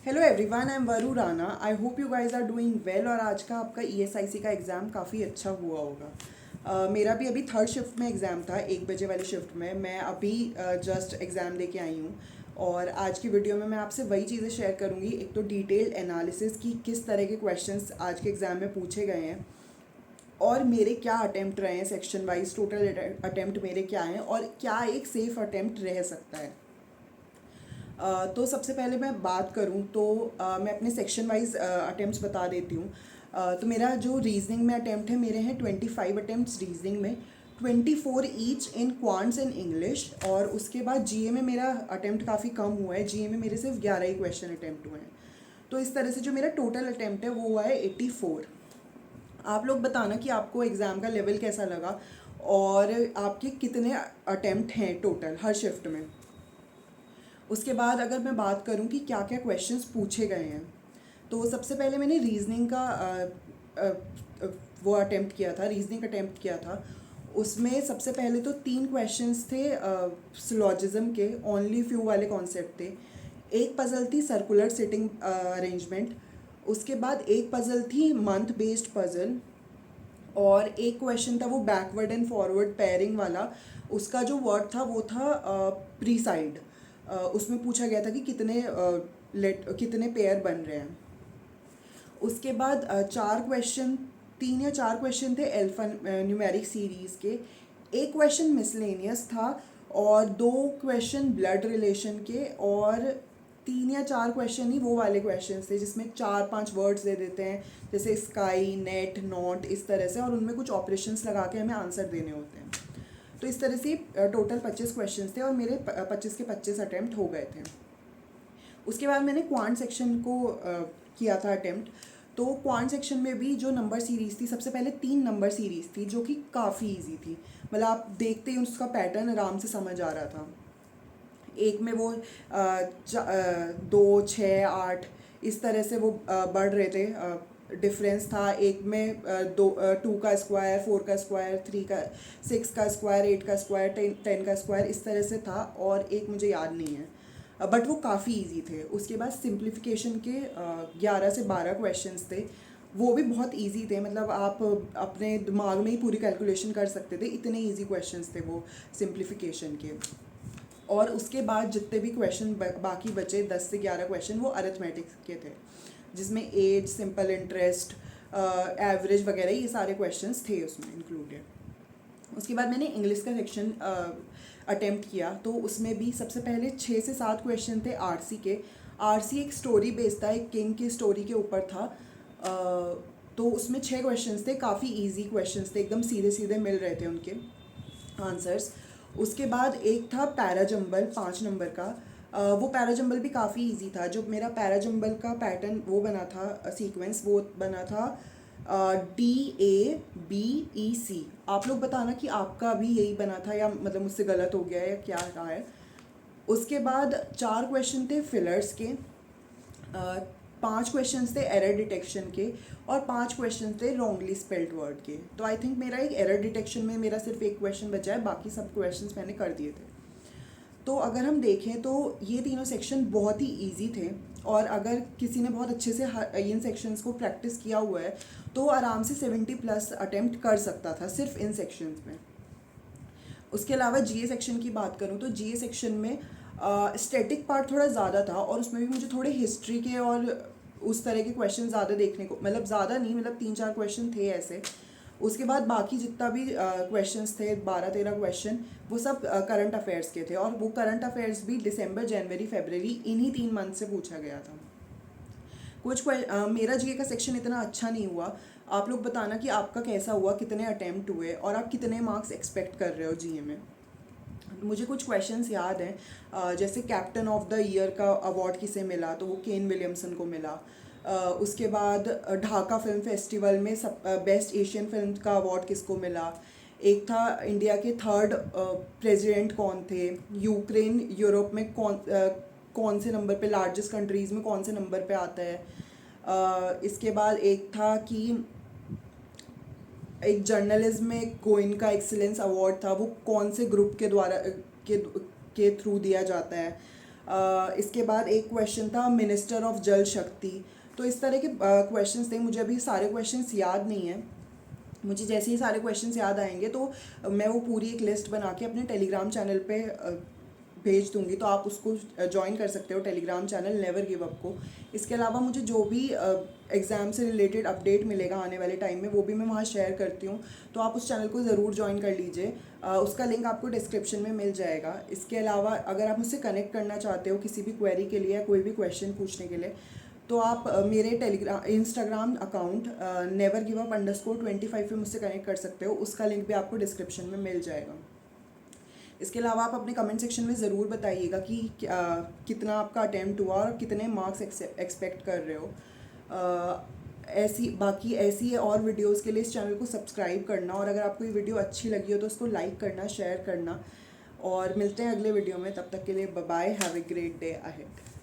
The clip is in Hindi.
Hello everyone, I am Varu Rana. I hope you guys are doing well. और आज का आपका ईएसआईसी का एग्ज़ाम काफ़ी अच्छा हुआ होगा। मेरा भी अभी थर्ड शिफ्ट में एग्ज़ाम था, 1 बजे वाली शिफ्ट में। मैं अभी जस्ट एग्ज़ाम दे के आई हूँ। और आज की वीडियो में मैं आपसे वही चीज़ें शेयर करूँगी। एक तो डिटेल्ड एनालिसिस की किस तरह के क्वेश्चंस आज के एग्ज़ाम में पूछे गए हैं, और मेरे क्या अटेम्प्ट रहे हैं, सेक्शन वाइज टोटल अटेम्प्ट मेरे क्या हैं, और क्या एक सेफ़ अटेम्प्ट रह सकता है। तो सबसे पहले मैं बात करूं तो मैं अपने सेक्शन वाइज अटेम्प्ट्स बता देती हूँ। तो मेरा जो रीजनिंग में अटेम्प्ट है, मेरे हैं 25 अटेम्प्ट्स रीजनिंग में, 24 each in quants and English. और उसके बाद जीए में मेरा अटेम्प्ट काफ़ी कम हुआ है, जीए में मेरे सिर्फ 11 ही क्वेश्चन अटेम्प्ट हुए हैं। तो इस तरह से जो मेरा टोटल अटेम्प्ट है वो हुआ है 84। आप लोग बताना कि आपको एग्ज़ाम का लेवल कैसा लगा, और आपके कितने अटेम्प्ट हैं टोटल हर शिफ्ट में। उसके बाद अगर मैं बात करूं कि क्या क्या क्वेश्चंस पूछे गए हैं, तो सबसे पहले मैंने रीजनिंग का वो अटेम्प्ट किया था, रीजनिंग अटेम्प्ट किया था। उसमें सबसे पहले तो 3 क्वेश्चंस थे सिलॉजिज्म के, ओनली फ्यू वाले कॉन्सेप्ट थे। एक पजल थी सर्कुलर सिटिंग अरेंजमेंट। उसके बाद एक पजल थी मंथ बेस्ड पजल। और एक क्वेश्चन था वो बैकवर्ड एंड फॉरवर्ड पेयरिंग वाला। उसका जो वर्ड था वो था प्रीसाइड। उसमें पूछा गया था कि कितने पेयर बन रहे हैं। उसके बाद 4 क्वेश्चन, 3 या 4 क्वेश्चन थे एल्फा न्यूमेरिक सीरीज़ के। एक क्वेश्चन मिसलेनियस था, और 2 क्वेश्चन ब्लड रिलेशन के, और 3 या 4 क्वेश्चन ही वो वाले क्वेश्चन थे जिसमें 4-5 वर्ड्स दे देते हैं, जैसे स्काई, नेट, नॉट, इस तरह से, और उनमें कुछ ऑपरेशंस लगा के हमें आंसर देने होते हैं। तो इस तरह से टोटल 25 क्वेश्चन थे, और मेरे 25 के 25 अटैम्प्ट हो गए थे। उसके बाद मैंने क्वांट सेक्शन को किया था अटेम्प्ट। तो क्वांट सेक्शन में भी जो नंबर सीरीज़ थी, सबसे पहले 3 नंबर सीरीज़ थी जो कि काफ़ी इजी थी। मतलब आप देखते ही उसका पैटर्न आराम से समझ आ रहा था। एक में वो 2, 6, 8 इस तरह से वो बढ़ रहे थे। डिफरेंस था एक में 2 का स्क्वायर, 4 का स्क्वायर, 6 का स्क्वायर, 8 का स्क्वायर, 10 का स्क्वायर, इस तरह से था। और एक मुझे याद नहीं है, बट वो काफ़ी इजी थे। उसके बाद सिंप्लीफिकेशन के 11 से 12 क्वेश्चंस थे। वो भी बहुत इजी थे, मतलब आप अपने दिमाग में ही पूरी कैलकुलेशन कर सकते थे, इतने इजी क्वेश्चंस थे वो सिंप्लीफिकेशन के। और उसके बाद जितने भी क्वेश्चन बाकी बचे, 10 से 11 क्वेश्चन, वो अरिथमेटिक्स के थे, जिसमें एज, सिंपल इंटरेस्ट, एवरेज वगैरह ये सारे क्वेश्चंस थे उसमें इंक्लूडेड। उसके बाद मैंने इंग्लिश का सेक्शन अटेम्प्ट किया। तो उसमें भी सबसे पहले 6 से 7 क्वेश्चन थे आरसी के। आरसी एक स्टोरी बेस्ड था, एक किंग की स्टोरी के ऊपर था। तो उसमें 6 क्वेश्चंस थे, काफ़ी इजी क्वेश्चंस थे, एकदम सीधे सीधे मिल रहे थे उनके आंसर्स। उसके बाद एक था पैराजंबल 5 नंबर का। वो पैराजंबल भी काफ़ी इजी था। जो मेरा पैराजंबल का पैटर्न वो बना था, सीक्वेंस वो बना था DABEC। आप लोग बताना कि आपका भी यही बना था, या मतलब मुझसे गलत हो गया है, या क्या रहा है। उसके बाद 4 क्वेश्चन थे फिलर्स के, 5 क्वेश्चन थे एरर डिटेक्शन के, और 5 क्वेश्चन थे रॉन्गली स्पेल्ड वर्ड के। तो आई थिंक मेरा एक एरर डिटेक्शन में मेरा सिर्फ एक क्वेश्चन बचा है, बाकी सब क्वेश्चंस मैंने कर दिए थे। तो अगर हम देखें तो ये तीनों सेक्शन बहुत ही इजी थे। और अगर किसी ने बहुत अच्छे से इन सेक्शंस को प्रैक्टिस किया हुआ है तो आराम से 70+ अटेम्प्ट कर सकता था सिर्फ इन सेक्शंस में। उसके अलावा जीए सेक्शन की बात करूँ तो जीए सेक्शन में स्टैटिक पार्ट थोड़ा ज़्यादा था, और उसमें भी मुझे थोड़े हिस्ट्री के और उस तरह के क्वेश्चन ज़्यादा देखने को, मतलब ज़्यादा नहीं, मतलब 3-4 क्वेश्चन थे ऐसे। उसके बाद बाकी जितना भी क्वेश्चंस थे, 12-13 क्वेश्चन, वो सब करंट अफेयर्स के थे। और वो करंट अफेयर्स भी दिसंबर, जनवरी, फरवरी, इन्हीं 3 मंथ से पूछा गया था। मेरा जीए का सेक्शन इतना अच्छा नहीं हुआ। आप लोग बताना कि आपका कैसा हुआ, कितने अटेम्प्ट हुए, और आप कितने मार्क्स एक्सपेक्ट कर रहे हो जीए में। मुझे कुछ क्वेश्चंस याद हैं, जैसे कैप्टन ऑफ द ईयर का अवार्ड किसे मिला, तो वो केन विलियमसन को मिला। उसके बाद ढाका फिल्म फेस्टिवल में सब बेस्ट एशियन फिल्म का अवार्ड किसको मिला। एक था इंडिया के थर्ड प्रेसिडेंट कौन थे, यूक्रेन यूरोप में कौन से नंबर पे, लार्जेस्ट कंट्रीज़ में कौन से नंबर पे आता है। इसके बाद एक था कि एक जर्नलिज्म में गोइंका का एक्सीलेंस अवार्ड था, वो कौन से ग्रुप के द्वारा के थ्रू दिया जाता है। इसके बाद एक क्वेश्चन था मिनिस्टर ऑफ जल शक्ति। तो इस तरह के क्वेश्चंस थे, मुझे अभी सारे क्वेश्चंस याद नहीं है। मुझे जैसे ही सारे क्वेश्चंस याद आएंगे तो मैं वो पूरी एक लिस्ट बना के अपने टेलीग्राम चैनल पे भेज दूंगी, तो आप उसको ज्वाइन कर सकते हो, Telegram channel never give up को। इसके अलावा मुझे जो भी एग्ज़ाम से रिलेटेड अपडेट मिलेगा आने वाले टाइम में वो भी मैं वहाँ शेयर करती हूँ, तो आप उस चैनल को ज़रूर ज्वाइन कर लीजिए। उसका लिंक आपको डिस्क्रिप्शन में मिल जाएगा। इसके अलावा अगर आप मुझसे कनेक्ट करना चाहते हो किसी भी क्वेरी के लिए या कोई भी क्वेश्चन पूछने के लिए, तो आप मेरे Telegram Instagram account never give up _25 पे मुझसे कनेक्ट कर सकते हो। उसका लिंक भी आपको डिस्क्रिप्शन में मिल जाएगा। इसके अलावा आप अपने कमेंट सेक्शन में ज़रूर बताइएगा कि कितना आपका अटैम्प्ट हुआ और कितने मार्क्स एक्सपेक्ट कर रहे हो। ऐसी और वीडियोस के लिए इस चैनल को सब्सक्राइब करना, और अगर आपको ये वीडियो अच्छी लगी हो तो उसको लाइक करना, शेयर करना। और मिलते हैं अगले वीडियो में, तब तक के लिए bye bye, have a great day ahead.